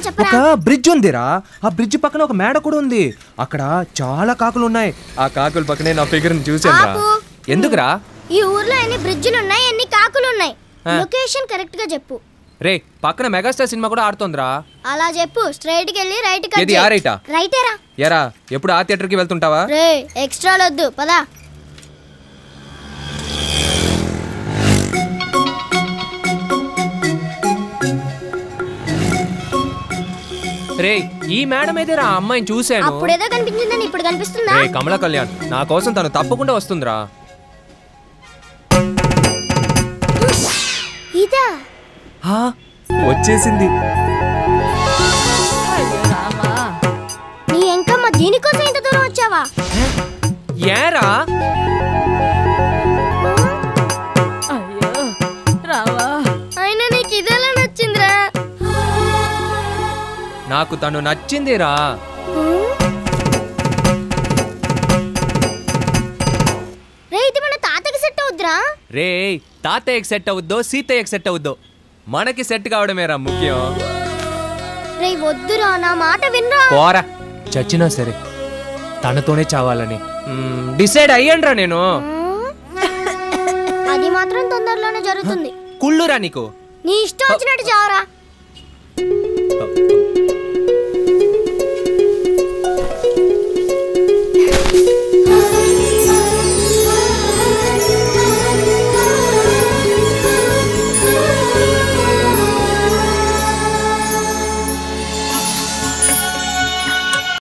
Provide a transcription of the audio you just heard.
చెప్పరా? ఒక బ్రిడ్జ్ ఉందిరా, ఆ బ్రిడ్జ్ పక్కన ఒక మేడ కూడా ఉంది. అక్కడ చాలా కాకులు ఉన్నాయి. ఆ కాకుల పక్కనే నా ఫిగర్ ని చూసానురా. ఎందుకురా? ఈ ఊర్లో ఎన్ని బ్రిడ్జిలు ఉన్నాయి, ఎన్ని కాకులు ఉన్నాయి? లొకేషన్ కరెక్ట్ గా చెప్పు. రే, పక్కన మెగాస్టార్ సినిమా కూడా ఆడుతోందిరా. అలా చెప్పు. స్ట్రైట్ కి వెళ్ళి రైట్ కి. ఏది? ఆ రైటా? రైటేరా. ఎరా, ఎప్పుడు ఆ థియేటర్ కి వెళ్తుంటావా? రే, ఎక్స్ట్రా వద్దు, పదా. రే, ఈ మేడం ఏదేరా? ఆ అమ్మాయిని చూశాను. అప్పుడేదో కనిపించిందని ఇప్పుడు కనిపిస్తుందా? రే కమలా కళ్యాణ్, నా కోసం తను తప్పకుండా వస్తుందిరా. ఇదా? వచ్చేసింది. నీ ఎంకమ్మ, దీనికోసం ఇంత దూరం వచ్చావా? ఏరా? అయ్యో రావా. అయినా నీకు ఇదేలా నచ్చిందిరా? నాకు తను నచ్చిందిరా. రే, ఇది మన తాతకి సెట్ అవుద్దిరా. రే, తాతయ్యకి సెట్ అవుద్దో సీతయ్యకి సెట్ అవుద్దో, మనకి సెట్ కావడమేరా ముఖ్యం. రే వద్దురా, నా మాట వినరా. పోరా, చచ్చినా సరే తనతోనే చావాలని డిసైడ్ అయ్యండ్రా నేను. అది మాత్రం తొందరలోనే జరుగుతుంది. కుళ్ళురా నీకు. నీ ఇష్టం వచ్చినట్టు చావరా.